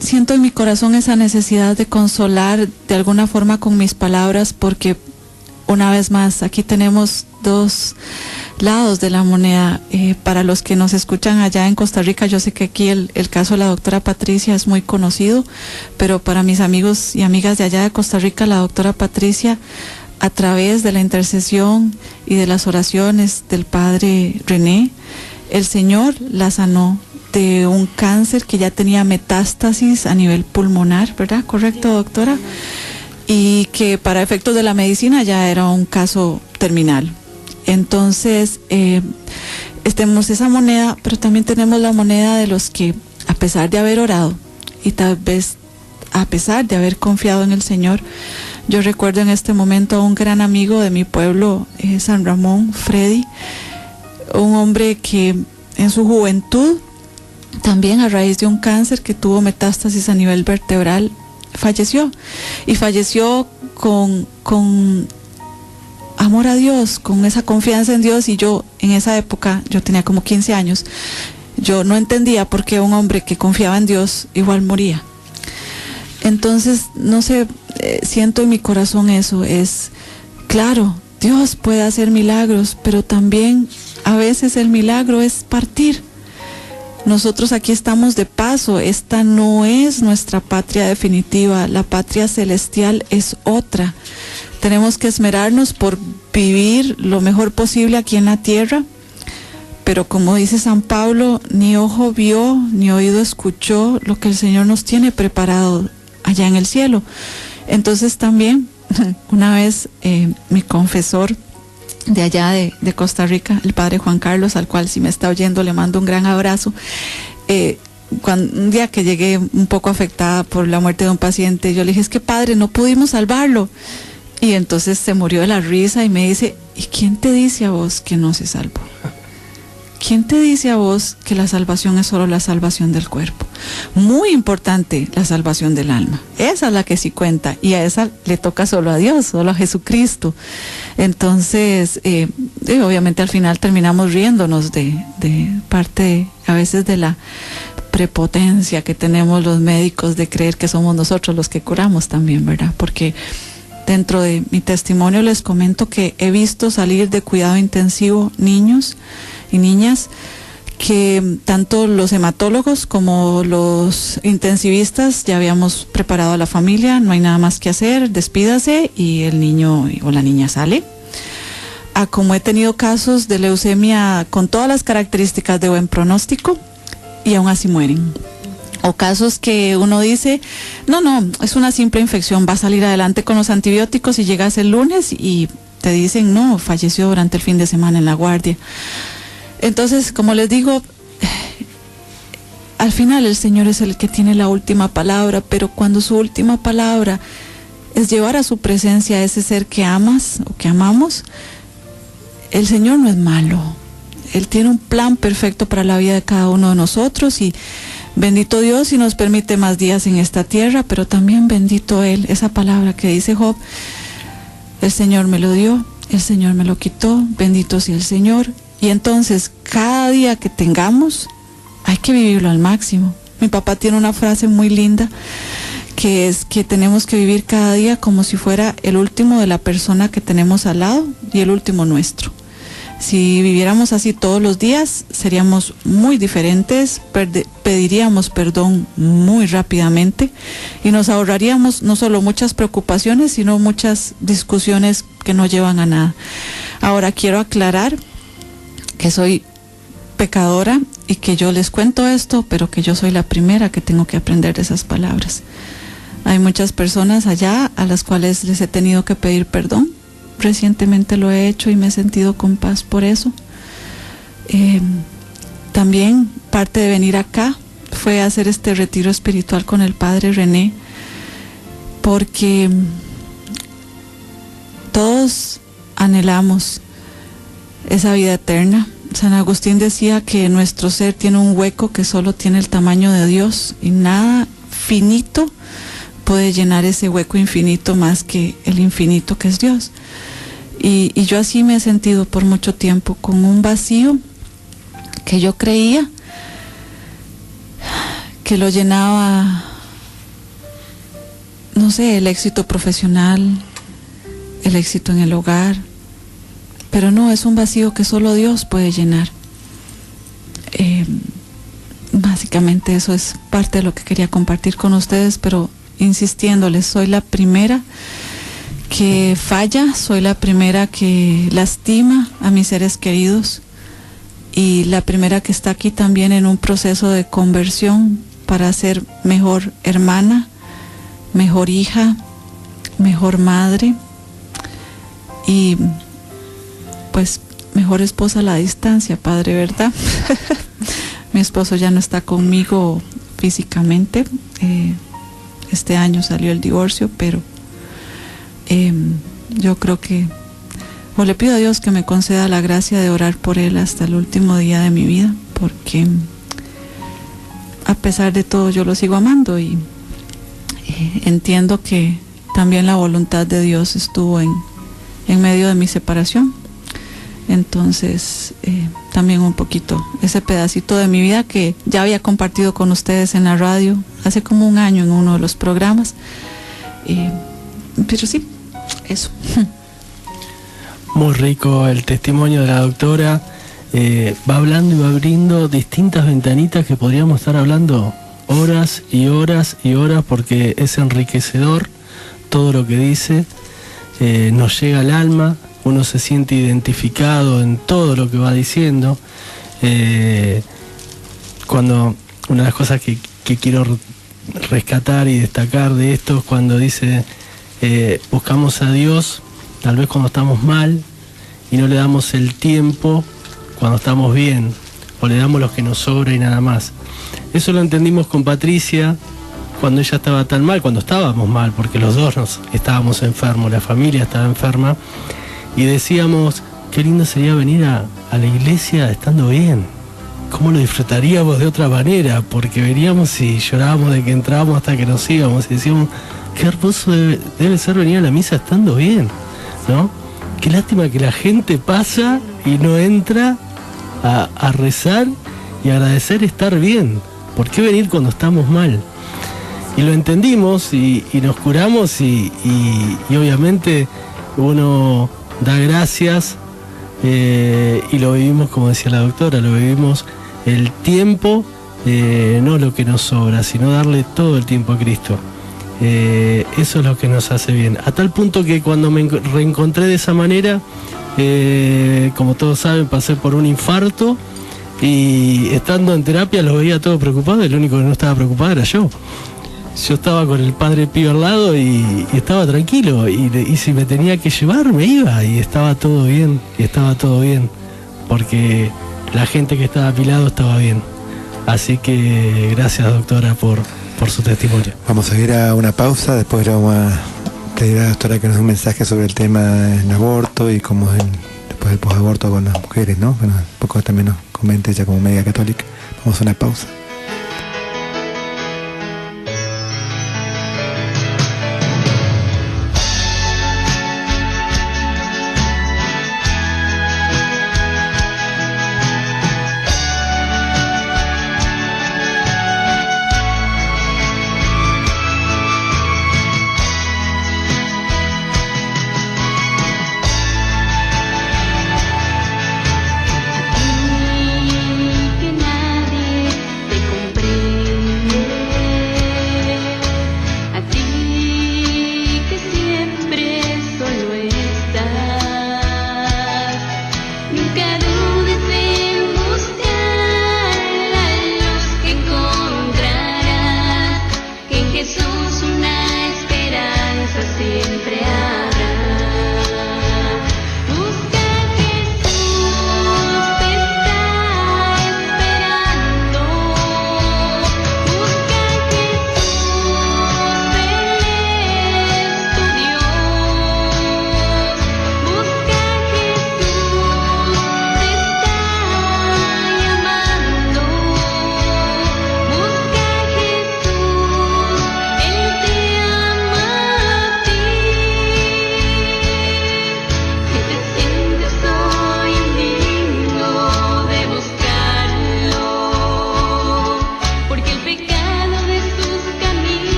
siento en mi corazón esa necesidad de consolar de alguna forma con mis palabras, porque una vez más aquí tenemos dos lados de la moneda. Para los que nos escuchan allá en Costa Rica, yo sé que aquí el caso de la doctora Patricia es muy conocido, pero para mis amigos y amigas de allá de Costa Rica, la doctora Patricia, a través de la intercesión y de las oraciones del padre René, el Señor la sanó de un cáncer que ya tenía metástasis a nivel pulmonar, ¿verdad? ¿Correcto, doctora? Y que para efectos de la medicina ya era un caso terminal. Entonces, tenemos esa moneda, pero también tenemos la moneda de los que, a pesar de haber orado y tal vez a pesar de haber confiado en el Señor, yo recuerdo en este momento a un gran amigo de mi pueblo, San Ramón, Freddy, un hombre que en su juventud, también a raíz de un cáncer que tuvo metástasis a nivel vertebral, falleció. Y falleció con amor a Dios, con esa confianza en Dios. Y yo, en esa época, yo tenía como 15 años, yo no entendía por qué un hombre que confiaba en Dios igual moría. Entonces, no sé, siento en mi corazón eso, es claro, Dios puede hacer milagros, pero también a veces el milagro es partir. Nosotros aquí estamos de paso, esta no es nuestra patria definitiva, la patria celestial es otra. Tenemos que esmerarnos por vivir lo mejor posible aquí en la tierra, pero como dice San Pablo, ni ojo vio, ni oído escuchó lo que el Señor nos tiene preparado allá en el cielo. Entonces también, una vez mi confesor de allá de Costa Rica, el padre Juan Carlos, al cual si me está oyendo le mando un gran abrazo, un día que llegué un poco afectada por la muerte de un paciente, yo le dije, es que padre, no pudimos salvarlo. Y entonces se murió de la risa y me dice, ¿y quién te dice a vos que no se salvó? ¿Quién te dice a vos que la salvación es solo la salvación del cuerpo? Muy importante la salvación del alma. Esa es la que sí cuenta y a esa le toca solo a Dios, solo a Jesucristo. Entonces, obviamente al final terminamos riéndonos de parte a veces de la prepotencia que tenemos los médicos de creer que somos nosotros los que curamos también, ¿verdad? Porque dentro de mi testimonio les comento que he visto salir de cuidado intensivo niños y niñas que tanto los hematólogos como los intensivistas ya habíamos preparado a la familia, no hay nada más que hacer, despídase y el niño o la niña sale. A como he tenido casos de leucemia con todas las características de buen pronóstico y aún así mueren. O casos que uno dice, no, es una simple infección, va a salir adelante con los antibióticos y llegas el lunes y te dicen, no, falleció durante el fin de semana en la guardia. Entonces, como les digo, al final el Señor es el que tiene la última palabra, pero cuando su última palabra es llevar a su presencia a ese ser que amas o que amamos, el Señor no es malo. Él tiene un plan perfecto para la vida de cada uno de nosotros y bendito Dios si nos permite más días en esta tierra, pero también bendito Él, esa palabra que dice Job, el Señor me lo dio, el Señor me lo quitó, bendito sea el Señor. Y entonces, cada día que tengamos, hay que vivirlo al máximo. Mi papá tiene una frase muy linda, que es que tenemos que vivir cada día como si fuera el último de la persona que tenemos al lado y el último nuestro. Si viviéramos así todos los días, seríamos muy diferentes, pediríamos perdón muy rápidamente y nos ahorraríamos no solo muchas preocupaciones, sino muchas discusiones que no llevan a nada. Ahora, quiero aclarar que soy pecadora y que yo les cuento esto, pero que yo soy la primera que tengo que aprender de esas palabras. Hay muchas personas allá a las cuales les he tenido que pedir perdón. Recientemente lo he hecho y me he sentido con paz por eso. También parte de venir acá fue hacer este retiro espiritual con el padre René, porque todos anhelamos esa vida eterna San Agustín decía que nuestro ser tiene un hueco que solo tiene el tamaño de Dios y nada finito puede llenar ese hueco infinito más que el infinito que es Dios. Y yo así me he sentido por mucho tiempo, con un vacío que yo creía que lo llenaba, no sé, el éxito profesional, el éxito en el hogar, pero no, es un vacío que solo Dios puede llenar. Básicamente eso es parte de lo que quería compartir con ustedes, pero insistiéndoles, soy la primera que falla, soy la primera que lastima a mis seres queridos y la primera que está aquí también en un proceso de conversión para ser mejor hermana, mejor hija, mejor madre y pues mejor esposa a la distancia, padre, ¿verdad? Mi esposo ya no está conmigo físicamente, este año salió el divorcio, pero yo creo que, o le pido a Dios que me conceda la gracia de orar por él hasta el último día de mi vida, porque a pesar de todo yo lo sigo amando y entiendo que también la voluntad de Dios estuvo en medio de mi separación. Entonces también un poquito ese pedacito de mi vida que ya había compartido con ustedes en la radio hace como un año en uno de los programas, pero sí, eso. Muy rico el testimonio de la doctora. Va hablando y va abriendo distintas ventanitas que podríamos estar hablando horas y horas y horas, porque es enriquecedor todo lo que dice, nos llega al alma, uno se siente identificado en todo lo que va diciendo. Cuando una de las cosas que quiero rescatar y destacar de esto es cuando dice buscamos a Dios tal vez cuando estamos mal y no le damos el tiempo cuando estamos bien, o le damos lo que nos sobra y nada más. Eso lo entendimos con Patricia cuando ella estaba tan mal, cuando estábamos mal, porque los dos estábamos enfermos, la familia estaba enferma, y decíamos, qué lindo sería venir a la iglesia estando bien. ¿Cómo lo disfrutaríamos de otra manera? Porque veníamos y llorábamos de que entrábamos hasta que nos íbamos y decíamos, qué hermoso debe ser venir a la misa estando bien, ¿no? Qué lástima que la gente pasa y no entra a rezar y agradecer estar bien. ¿Por qué venir cuando estamos mal? Y lo entendimos y nos curamos y obviamente uno da gracias y lo vivimos, como decía la doctora, lo vivimos el tiempo, no lo que nos sobra, sino darle todo el tiempo a Cristo. Eso es lo que nos hace bien, a tal punto que cuando me reencontré de esa manera, como todos saben, pasé por un infarto y estando en terapia los veía todos preocupados, el único que no estaba preocupado era yo estaba con el padre Pío al lado y estaba tranquilo y si me tenía que llevar me iba y estaba todo bien, porque la gente que estaba a mi lado estaba bien. Así que gracias, doctora, por su testimonio. Vamos a ir a una pausa, después le vamos a pedir a la doctora que nos dé un mensaje sobre el tema del aborto y cómo es después del posaborto con las mujeres, ¿no? Bueno, un poco también nos comente ella como médica católica. Vamos a una pausa. Que nadie te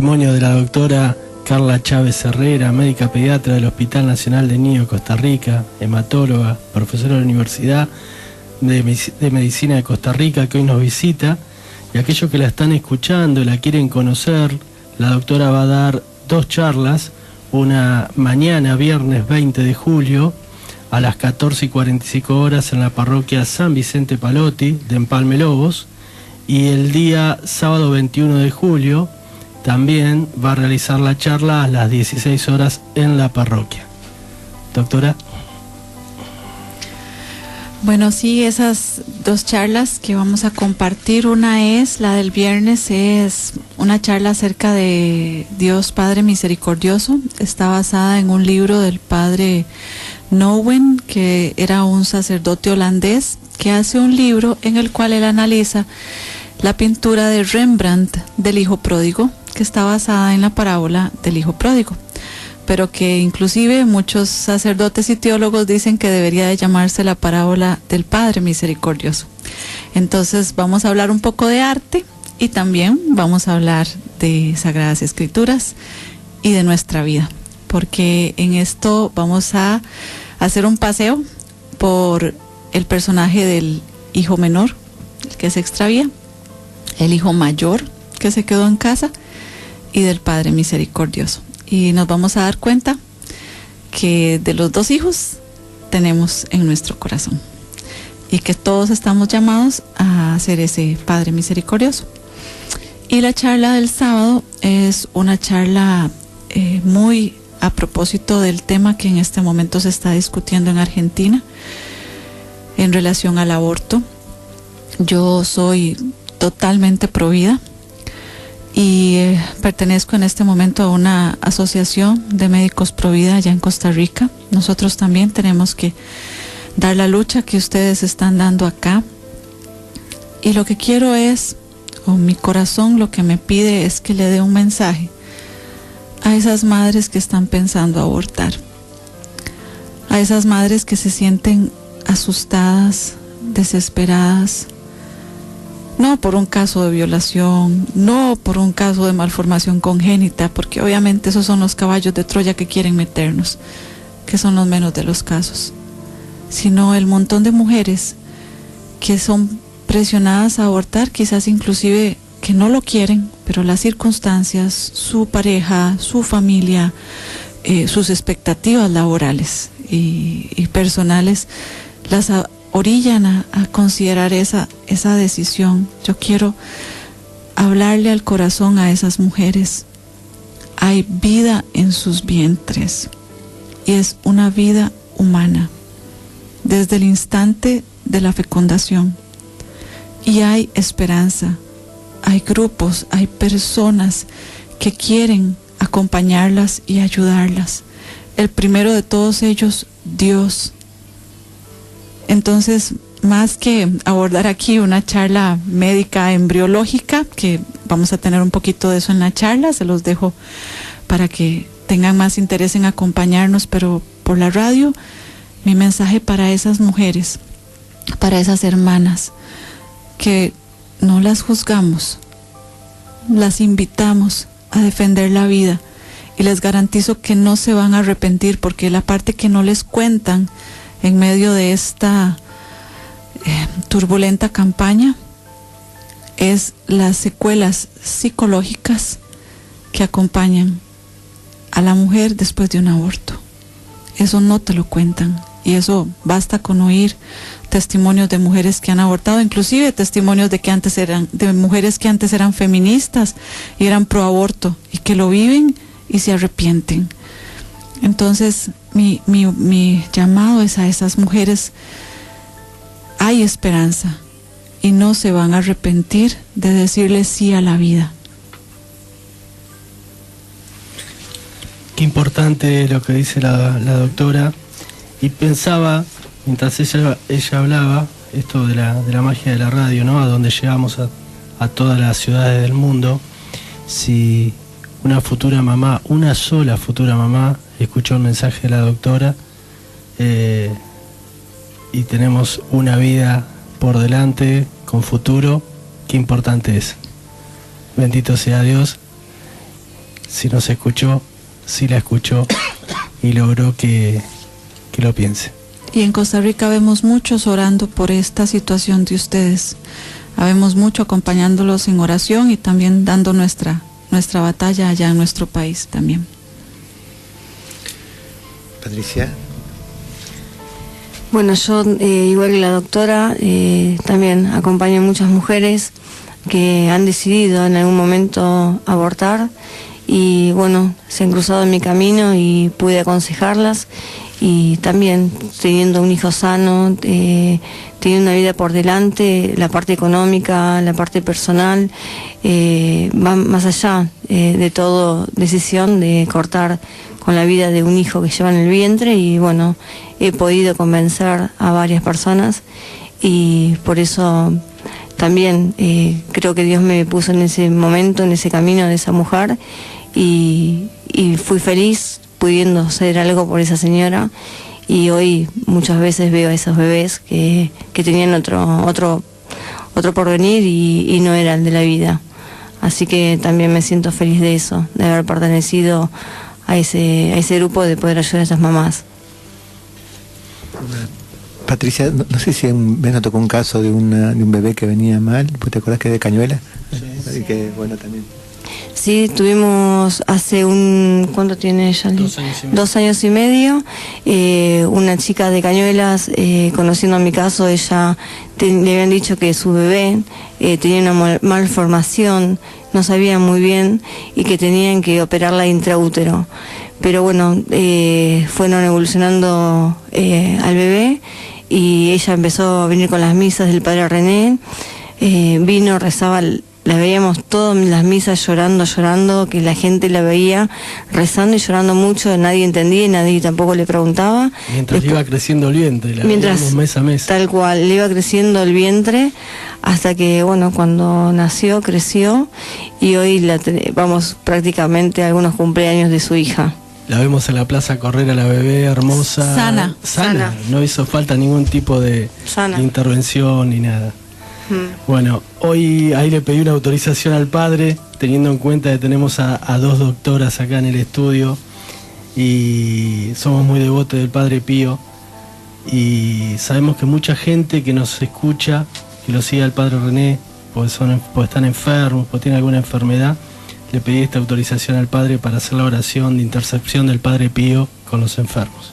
testimonio de la doctora Carla Chávez Herrera, médica pediatra del Hospital Nacional de Niños de Costa Rica, hematóloga, profesora de la Universidad de Medicina de Costa Rica, que hoy nos visita. Y aquellos que la están escuchando y la quieren conocer, la doctora va a dar 2 charlas, una mañana, viernes 20 de julio, a las 14:45 en la parroquia San Vicente Palotti de Empalme Lobos, y el día sábado 21 de julio también va a realizar la charla a las 16 horas en la parroquia. Doctora. Bueno, sí, esas 2 charlas que vamos a compartir, una es la del viernes, es una charla acerca de Dios Padre Misericordioso. Está basada en un libro del padre Nouwen, que era un sacerdote holandés, que hace un libro en el cual él analiza la pintura de Rembrandt del Hijo Pródigo, que está basada en la parábola del Hijo Pródigo, pero que inclusive muchos sacerdotes y teólogos dicen que debería de llamarse la parábola del Padre Misericordioso. Entonces vamos a hablar un poco de arte y también vamos a hablar de Sagradas Escrituras y de nuestra vida, porque en esto vamos a hacer un paseo por el personaje del hijo menor, el que se extravía, el hijo mayor que se quedó en casa, y del Padre Misericordioso. Y nos vamos a dar cuenta que de los 2 hijos tenemos en nuestro corazón y que todos estamos llamados a ser ese Padre Misericordioso. Y la charla del sábado es una charla muy a propósito del tema que en este momento se está discutiendo en Argentina en relación al aborto. Yo soy totalmente pro vida y pertenezco en este momento a una asociación de médicos pro vida allá en Costa Rica. Nosotros también tenemos que dar la lucha que ustedes están dando acá, y lo que quiero es, o mi corazón lo que me pide es que le dé un mensaje a esas madres que están pensando abortar, a esas madres que se sienten asustadas, desesperadas, no por un caso de violación, no por un caso de malformación congénita, porque obviamente esos son los caballos de Troya que quieren meternos, que son los menos de los casos, sino el montón de mujeres que son presionadas a abortar, quizás inclusive que no lo quieren, pero las circunstancias, su pareja, su familia, sus expectativas laborales y personales las orillan a considerar esa decisión. Yo quiero hablarle al corazón a esas mujeres. Hay vida en sus vientres y es una vida humana desde el instante de la fecundación, y hay esperanza, hay grupos, hay personas que quieren acompañarlas y ayudarlas. El primero de todos ellos, Dios. Entonces, más que abordar aquí una charla médica embriológica, que vamos a tener un poquito de eso en la charla, se los dejo para que tengan más interés en acompañarnos, pero por la radio, mi mensaje para esas mujeres, para esas hermanas, que no las juzgamos, las invitamos a defender la vida, y les garantizo que no se van a arrepentir, porque la parte que no les cuentan en medio de esta turbulenta campaña es las secuelas psicológicas que acompañan a la mujer después de un aborto. Eso no te lo cuentan, y eso basta con oír testimonios de mujeres que han abortado, inclusive testimonios de mujeres que antes eran feministas y eran pro aborto y que lo viven y se arrepienten. Entonces mi llamado es a esas mujeres: hay esperanza y no se van a arrepentir de decirle sí a la vida. Qué importante lo que dice la doctora. Y pensaba, mientras ella hablaba, esto de la magia de la radio, ¿no? A donde llegamos a todas las ciudades del mundo. Si una futura mamá, una sola futura mamá, escuchó el mensaje de la doctora, y tenemos una vida por delante, con futuro, qué importante es. Bendito sea Dios. si nos escuchó, si la escuchó y logró que lo piense. Y en Costa Rica vemos muchos orando por esta situación de ustedes. Habemos mucho acompañándolos en oración y también dando nuestra batalla allá en nuestro país también. Patricia. Bueno, yo, igual que la doctora, también acompaño a muchas mujeres que han decidido en algún momento abortar y bueno, se han cruzado en mi camino y pude aconsejarlas, y también teniendo un hijo sano, teniendo una vida por delante, la parte económica, la parte personal, va más allá de todo decisión de cortar con la vida de un hijo que lleva en el vientre, y bueno, he podido convencer a varias personas y por eso también creo que Dios me puso en ese momento, en ese camino de esa mujer, y fui feliz pudiendo hacer algo por esa señora, y hoy muchas veces veo a esos bebés que tenían otro porvenir y no era el de la vida. Así que también me siento feliz de eso, de haber pertenecido a ese grupo, de poder ayudar a esas mamás. Patricia, no sé si me tocó un caso de un bebé que venía mal, ¿te acuerdas que de Cañuela? Sí. Y que bueno también. Sí, tuvimos hace ¿cuánto tiene ella? 2 años y medio. Una chica de Cañuelas, conociendo mi caso, ella le habían dicho que su bebé tenía una malformación, no sabía muy bien, y que tenían que operarla intraútero. Pero bueno, fueron evolucionando al bebé, y ella empezó a venir con las misas del padre René, vino, rezaba, la veíamos todas las misas llorando, que la gente la veía rezando y llorando mucho, nadie entendía y nadie tampoco le preguntaba. Mientras le iba creciendo el vientre, la veíamos mes a mes. Tal cual, le iba creciendo el vientre, hasta que bueno, cuando nació, creció, y hoy vamos prácticamente a algunos cumpleaños de su hija. La vemos en la plaza correr a la bebé, hermosa. Sana. No hizo falta ningún tipo de intervención ni nada. Bueno, hoy ahí le pedí una autorización al padre, teniendo en cuenta que tenemos a 2 doctoras acá en el estudio y somos muy devotos del Padre Pío, y sabemos que mucha gente que nos escucha, que lo sigue al Padre René, pues están enfermos, pues tienen alguna enfermedad. Le pedí esta autorización al padre para hacer la oración de intercesión del Padre Pío con los enfermos.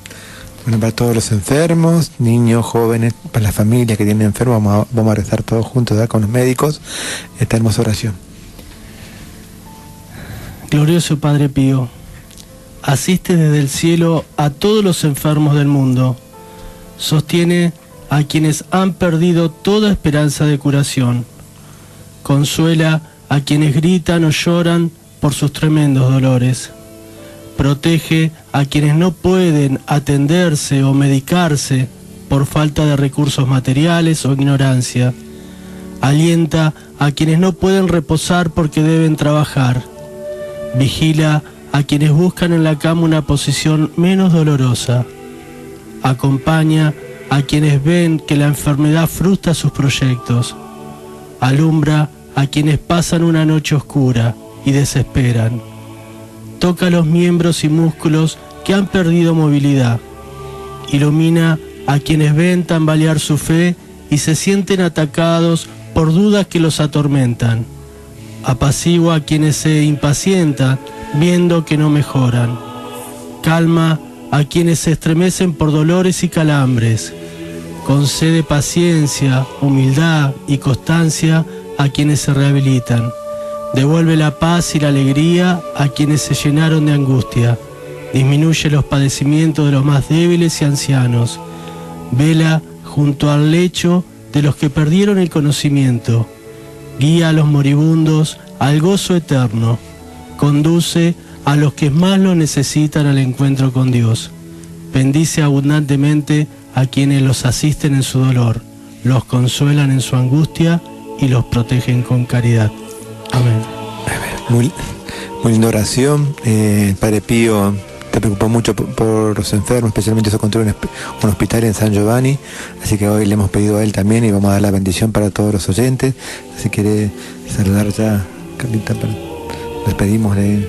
Bueno, para todos los enfermos, niños, jóvenes, para las familias que tienen enfermos, vamos a rezar todos juntos, ¿verdad? Con los médicos, esta hermosa oración. Glorioso Padre Pío, asiste desde el cielo a todos los enfermos del mundo, sostiene a quienes han perdido toda esperanza de curación, consuela a quienes gritan o lloran por sus tremendos dolores, protege a quienes no pueden atenderse o medicarse por falta de recursos materiales o ignorancia, alienta a quienes no pueden reposar porque deben trabajar, vigila a quienes buscan en la cama una posición menos dolorosa, acompaña a quienes ven que la enfermedad frustra sus proyectos, alumbra a quienes pasan una noche oscura y desesperan, toca los miembros y músculos que han perdido movilidad, ilumina a quienes ven tambalear su fe y se sienten atacados por dudas que los atormentan, apacigua a quienes se impacientan viendo que no mejoran, calma a quienes se estremecen por dolores y calambres, concede paciencia, humildad y constancia a quienes se rehabilitan, devuelve la paz y la alegría a quienes se llenaron de angustia, disminuye los padecimientos de los más débiles y ancianos, vela junto al lecho de los que perdieron el conocimiento, guía a los moribundos al gozo eterno, conduce a los que más lo necesitan al encuentro con Dios, bendice abundantemente a quienes los asisten en su dolor, los consuelan en su angustia y los protegen con caridad. Amén. Muy linda oración. Padre Pío te preocupó mucho por los enfermos, especialmente se encontró un hospital en San Giovanni, así que hoy le hemos pedido a él también y vamos a dar la bendición para todos los oyentes. Si quiere saludar ya, Carlita, nos pedimos de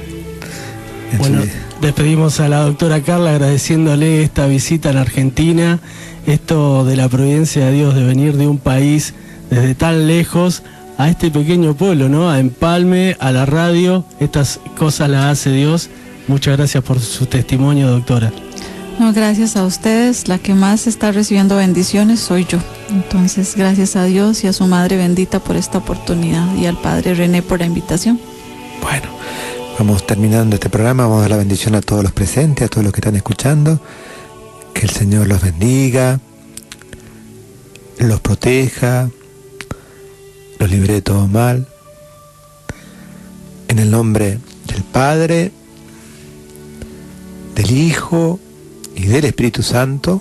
Bueno, despedimos a la doctora Carla agradeciéndole esta visita a la Argentina, esto de la providencia de Dios, de venir de un país desde tan lejos a este pequeño pueblo, ¿no? A Empalme, a la radio, estas cosas las hace Dios. Muchas gracias por su testimonio, doctora. No, gracias a ustedes. La que más está recibiendo bendiciones soy yo. Entonces, gracias a Dios y a su Madre bendita por esta oportunidad y al Padre René por la invitación. Bueno, vamos terminando este programa. Vamos a dar la bendición a todos los presentes, a todos los que están escuchando. Que el Señor los bendiga, los proteja, los libre de todo mal. En el nombre del Padre, del Hijo y del Espíritu Santo.